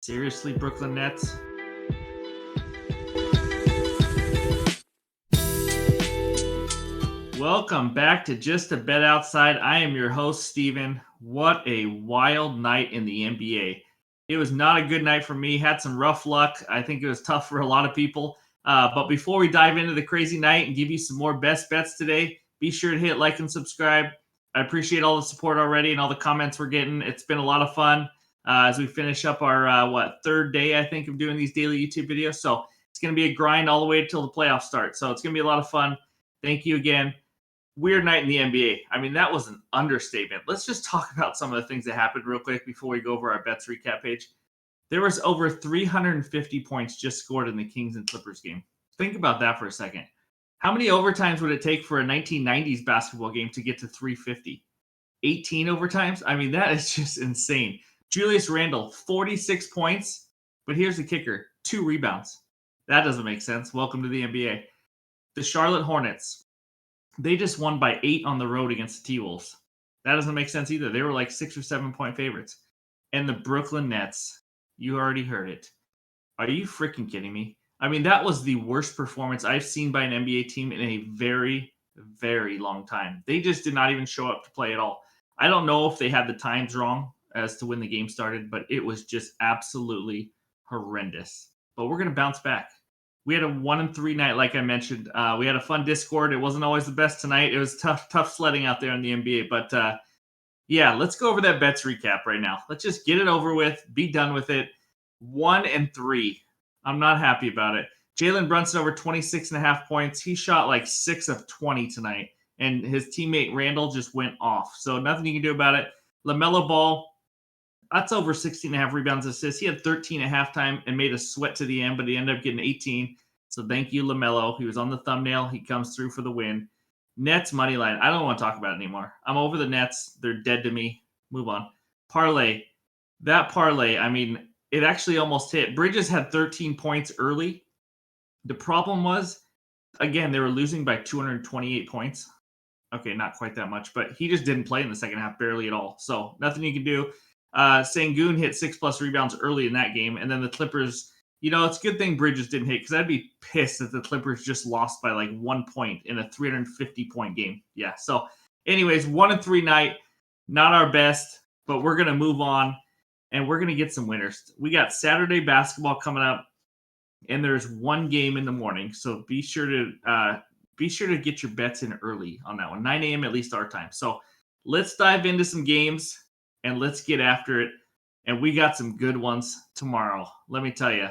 Seriously, Brooklyn Nets? Welcome back to Just a Bet Outside. I am your host, Steven. What a wild night in the NBA. It was not a good night for me. Had some rough luck. I think it was tough for a lot of people. But before we dive into the crazy night and give you some more best bets today, be sure to hit like and subscribe. I appreciate all the support already and all the comments we're getting. It's been a lot of fun as we finish up our third day, I think, of doing these daily YouTube videos. So it's going to be a grind all the way until the playoffs start. So it's going to be a lot of fun. Thank you again. Weird night in the NBA. I mean, that was an understatement. Let's just talk about some of the things that happened real quick before we go over our bets recap page. There was over 350 points just scored in the Kings and Clippers game. Think about that for a second. How many overtimes would it take for a 1990s basketball game to get to 350? 18 overtimes? I mean, that is just insane. Julius Randle, 46 points, but here's the kicker, 2 rebounds. That doesn't make sense. Welcome to the NBA. The Charlotte Hornets, they just won by 8 on the road against the T-Wolves. That doesn't make sense either. They were like 6 or 7 point favorites. And the Brooklyn Nets, you already heard it. Are you freaking kidding me? I mean, that was the worst performance I've seen by an NBA team in a very, very long time. They just did not even show up to play at all. I don't know if they had the times wrong as to when the game started, but it was just absolutely horrendous. But we're going to bounce back. We had a 1-3 night, like I mentioned. We had a fun Discord. It wasn't always the best tonight. It was tough sledding out there in the NBA. But yeah, let's go over that bets recap right now. Let's just get it over with, be done with it. 1-3. I'm not happy about it. Jalen Brunson over 26.5 points. He shot like 6 of 20 tonight, and his teammate Randall just went off. So nothing you can do about it. LaMelo Ball, that's over 16.5 rebounds, assists. He had 13 at halftime and made a sweat to the end, but he ended up getting 18. So thank you, LaMelo. He was on the thumbnail. He comes through for the win. Nets money line. I don't want to talk about it anymore. I'm over the Nets. They're dead to me. Move on. Parlay. That parlay, I mean, it actually almost hit. Bridges had 13 points early. The problem was, again, they were losing by 228 points. Okay, not quite that much, but he just didn't play in the second half, barely at all. So nothing you can do. Sengun hit 6+ rebounds early in that game. And then the Clippers, it's a good thing Bridges didn't hit because I'd be pissed if the Clippers just lost by like 1 point in a 350-point game. Yeah. So anyways, 1-3 night, not our best, but we're going to move on and we're going to get some winners. We got Saturday basketball coming up and there's one game in the morning. So be sure to get your bets in early on that one, 9 a.m. at least our time. So let's dive into some games and let's get after it. And we got some good ones tomorrow. Let me tell you,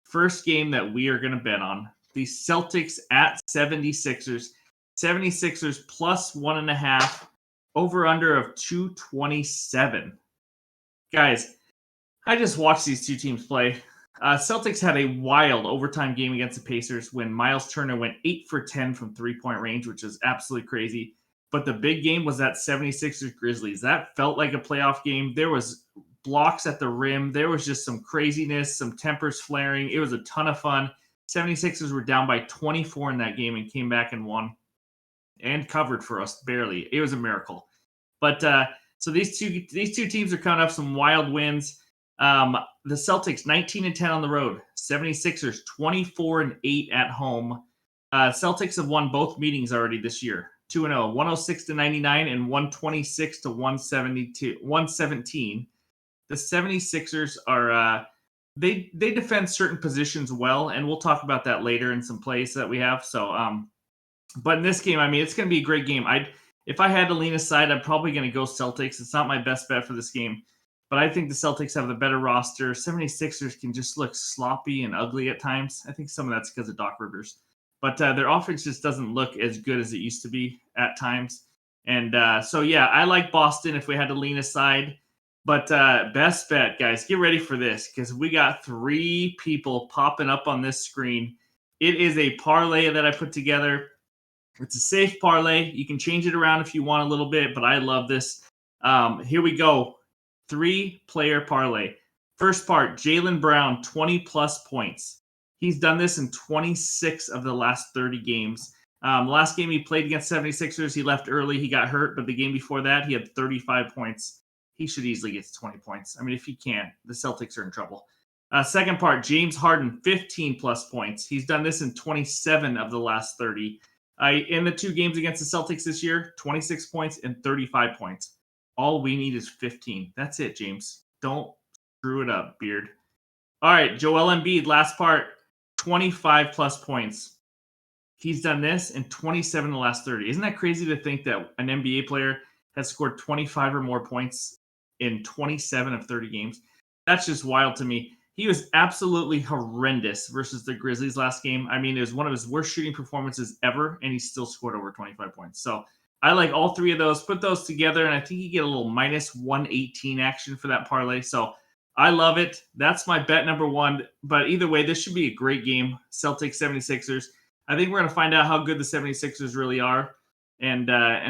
first game that we are going to bet on, the Celtics at 76ers. 76ers plus 1.5, over under of 227. Guys, I just watched these two teams play. Celtics had a wild overtime game against the Pacers when Miles Turner went 8 for 10 from three-point range, which is absolutely crazy. But the big game was that 76ers Grizzlies. That felt like a playoff game. There was blocks at the rim. There was just some craziness, some tempers flaring. It was a ton of fun. 76ers were down by 24 in that game and came back and won and covered for us barely. It was a miracle. But so these two teams are coming up some wild wins. The Celtics 19-10 on the road. 76ers 24-8 at home. Celtics have won both meetings already this year. 2-0, 106-99 and 126-117. The 76ers are they defend certain positions well, and we'll talk about that later in some plays that we have. So but in this game, I mean, it's going to be a great game. If I had to lean aside, I'm probably going to go Celtics. It's not my best bet for this game, but I think the Celtics have the better roster. 76ers can just look sloppy and ugly at times. I think some of that's because of Doc Rivers. But their offense just doesn't look as good as it used to be at times. And so, yeah, I like Boston if we had to lean aside. But best bet, guys, get ready for this because we got 3 people popping up on this screen. It is a parlay that I put together. It's a safe parlay. You can change it around if you want a little bit, but I love this. Here we go. 3-player parlay. First part, Jaylen Brown, 20+ points. He's done this in 26 of the last 30 games. The last game he played against 76ers, he left early. He got hurt, but the game before that, he had 35 points. He should easily get to 20 points. I mean, if he can't, the Celtics are in trouble. Second part, James Harden, 15 plus points. He's done this in 27 of the last 30. In the 2 games against the Celtics this year, 26 points and 35 points. All we need is 15. That's it, James. Don't screw it up, Beard. All right, Joel Embiid, last part, 25 plus points. He's done this in 27 of the last 30. Isn't that crazy to think that an NBA player has scored 25 or more points in 27 of 30 games? That's just wild to me. He was absolutely horrendous versus the Grizzlies last game. I mean, it was one of his worst shooting performances ever, and he still scored over 25 points. So I like all 3 of those. Put those together, and I think you get a little minus 118 action for that parlay. So I love it. That's my bet number 1. But either way, this should be a great game. Celtics, 76ers. I think we're going to find out how good the 76ers really are and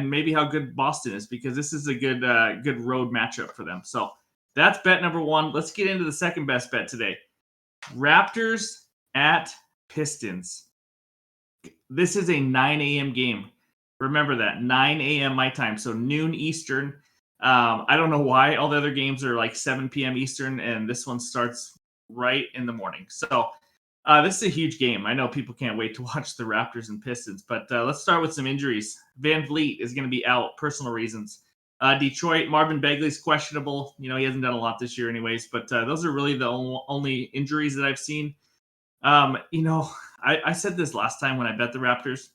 maybe how good Boston is, because this is a good road matchup for them. So that's bet number 1. Let's get into the second best bet today. Raptors at Pistons. This is a 9 a.m. game. Remember that, 9 a.m. my time, so noon Eastern. I don't know why all the other games are like 7 p.m. Eastern, and this one starts right in the morning. So this is a huge game. I know people can't wait to watch the Raptors and Pistons, but let's start with some injuries. Van Vliet is going to be out, personal reasons. Detroit, Marvin Bagley's questionable. You know, he hasn't done a lot this year anyways, but those are really the only injuries that I've seen. You know, I said this last time when I bet the Raptors.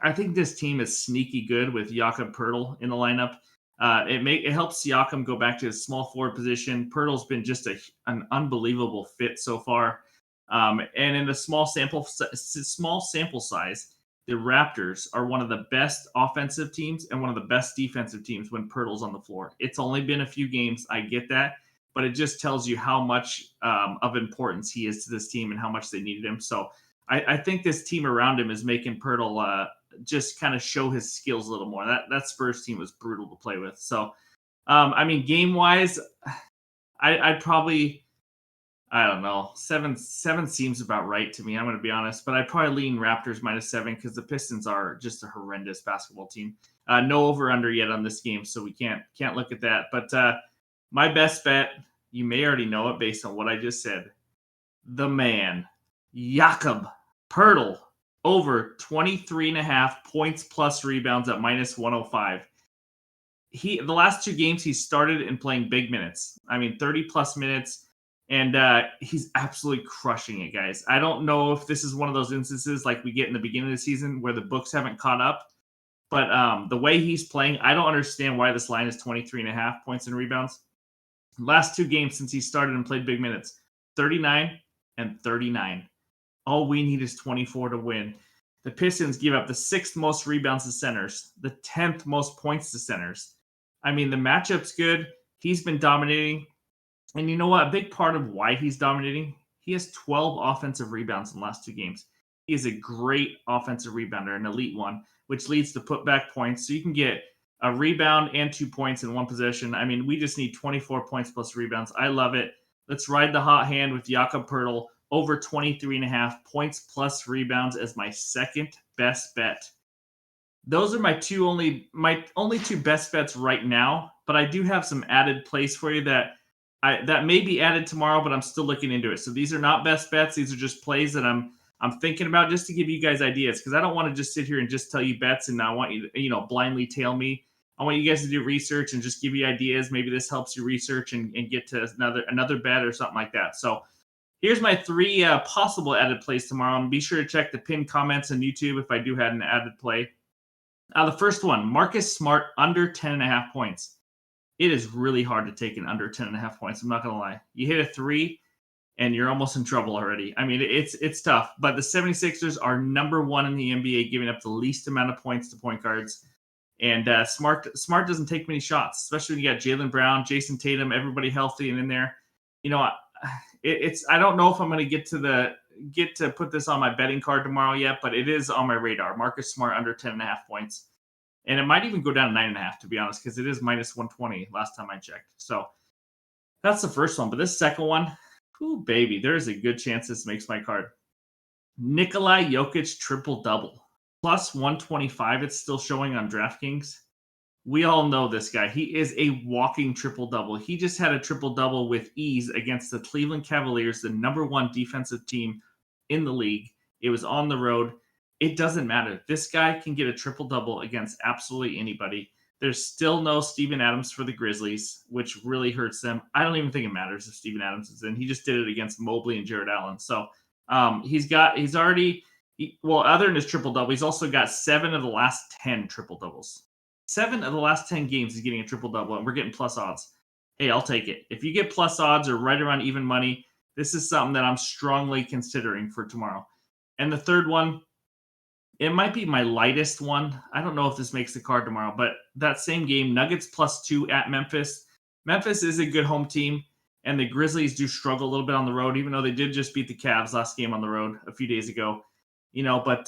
I think this team is sneaky good with Jakob Poeltl in the lineup. It helps Siakam go back to his small forward position. Pirtle's been just an unbelievable fit so far. And in the small sample size, the Raptors are one of the best offensive teams and one of the best defensive teams when Pirtle's on the floor. It's only been a few games, I get that, but it just tells you how much of importance he is to this team and how much they needed him. So I think this team around him is making Poeltl just kind of show his skills a little more. That Spurs team was brutal to play with. So, I mean, game-wise, I'd probably, I don't know, seven seems about right to me. I'm going to be honest, but I'd probably lean Raptors -7 because the Pistons are just a horrendous basketball team. No over/under yet on this game, so we can't look at that. But my best bet, you may already know it based on what I just said. The man, Jakob Poeltl, over 23.5 points plus rebounds at -105. The last 2 games he started in playing big minutes. I mean, 30 plus minutes. And he's absolutely crushing it, guys. I don't know if this is one of those instances like we get in the beginning of the season where the books haven't caught up. But the way he's playing, I don't understand why this line is 23.5 points and rebounds. Last 2 games since he started and played big minutes, 39 and 39. All we need is 24 to win. The Pistons give up the 6th most rebounds to centers, the 10th most points to centers. I mean, the matchup's good. He's been dominating. And you know what? A big part of why he's dominating, he has 12 offensive rebounds in the last 2 games. He is a great offensive rebounder, an elite one, which leads to putback points. So you can get a rebound and 2 points in one possession. I mean, we just need 24 points plus rebounds. I love it. Let's ride the hot hand with Jakob Poeltl, over 23.5 points plus rebounds as my second best bet. Those are my only 2 best bets right now, but I do have some added plays for you that may be added tomorrow, but I'm still looking into it. So these are not best bets. These are just plays that I'm thinking about just to give you guys ideas, because I don't want to just sit here and just tell you bets and I want you to, blindly tail me. I want you guys to do research and just give you ideas. Maybe this helps you research and get to another bet or something like that. So here's my 3 possible added plays tomorrow. And be sure to check the pinned comments on YouTube if I do have an added play. The first one, Marcus Smart under 10.5 points. It is really hard to take an under 10.5 points. I'm not going to lie. You hit a 3 and you're almost in trouble already. I mean, it's tough. But the 76ers are number 1 in the NBA, giving up the least amount of points to point guards. And Smart doesn't take many shots, especially when you got Jaylen Brown, Jason Tatum, everybody healthy and in there. I don't know if I'm going to get to put this on my betting card tomorrow yet, but it is on my radar. Marcus Smart under 10.5 points. And it might even go down to 9.5, to be honest, because it is -120 last time I checked. So that's the first one. But this second one, ooh, baby, there's a good chance this makes my card. Nikolai Jokic triple-double. +125, it's still showing on DraftKings. We all know this guy. He is a walking triple double. He just had a triple double with ease against the Cleveland Cavaliers, the number one defensive team in the league. It was on the road. It doesn't matter. This guy can get a triple double against absolutely anybody. There's still no Steven Adams for the Grizzlies, which really hurts them. I don't even think it matters if Steven Adams is in. He just did it against Mobley and Jared Allen. So other than his triple double, he's also got 7 of the last 10 triple doubles. 7 of the last 10 games he's getting a triple double, and we're getting plus odds. Hey, I'll take it. If you get plus odds or right around even money, this is something that I'm strongly considering for tomorrow. And the third one, it might be my lightest one. I don't know if this makes the card tomorrow, but that same game, Nuggets +2 at Memphis. Memphis is a good home team, and the Grizzlies do struggle a little bit on the road, even though they did just beat the Cavs last game on the road a few days ago. But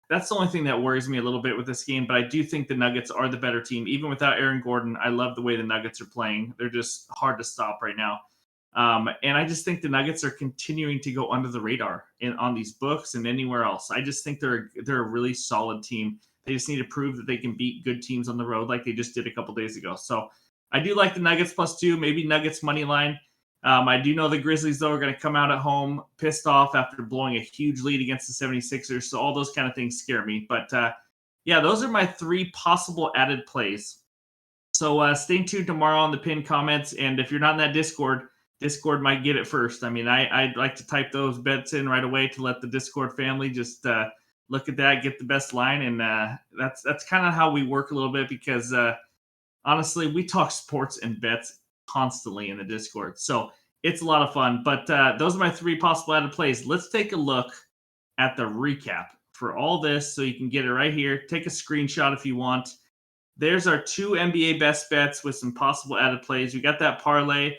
that's the only thing that worries me a little bit with this game. But I do think the Nuggets are the better team. Even without Aaron Gordon, I love the way the Nuggets are playing. They're just hard to stop right now. And I just think the Nuggets are continuing to go under the radar on these books and anywhere else. I just think they're a really solid team. They just need to prove that they can beat good teams on the road like they just did a couple days ago. So I do like the Nuggets +2, maybe Nuggets money line. I do know the Grizzlies, though, are going to come out at home pissed off after blowing a huge lead against the 76ers. So all those kind of things scare me. But those are my 3 possible added plays. So stay tuned tomorrow on the pinned comments. And if you're not in that Discord might get it first. I mean, I'd like to type those bets in right away to let the Discord family just look at that, get the best line. And that's kind of how we work a little bit because honestly, we talk sports and bets constantly in the Discord. So it's a lot of fun. But those are my 3 possible added plays. Let's take a look at the recap for all this so you can get it right here. Take a screenshot if you want. There's our 2 NBA best bets with some possible added plays. We got that parlay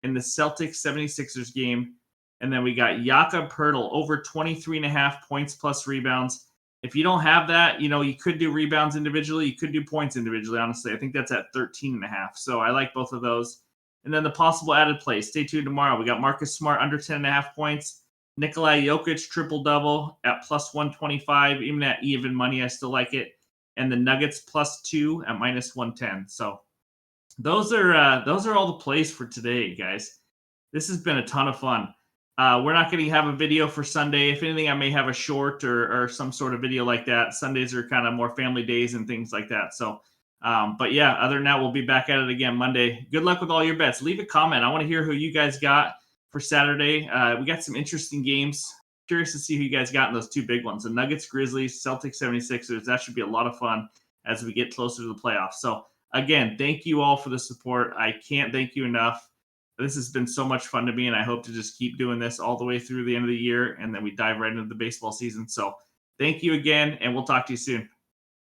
in the Celtics 76ers game. And then we got Jakob Poeltl over 23.5 points plus rebounds. If you don't have that, you could do rebounds individually. You could do points individually, honestly. I think that's at 13.5. So I like both of those. And then the possible added play. Stay tuned tomorrow. We got Marcus Smart under 10.5 points. Nikolai Jokic triple-double at +125. Even at even money, I still like it. And the Nuggets +2 at -110. So those are all the plays for today, guys. This has been a ton of fun. We're not going to have a video for Sunday. If anything, I may have a short or some sort of video like that. Sundays are kind of more family days and things like that. So, other than that, we'll be back at it again Monday. Good luck with all your bets. Leave a comment. I want to hear who you guys got for Saturday. We got some interesting games. Curious to see who you guys got in those 2 big ones. The Nuggets, Grizzlies, Celtics, 76ers. That should be a lot of fun as we get closer to the playoffs. So, again, thank you all for the support. I can't thank you enough. This has been so much fun to me, and I hope to just keep doing this all the way through the end of the year, and then we dive right into the baseball season. So thank you again, and we'll talk to you soon.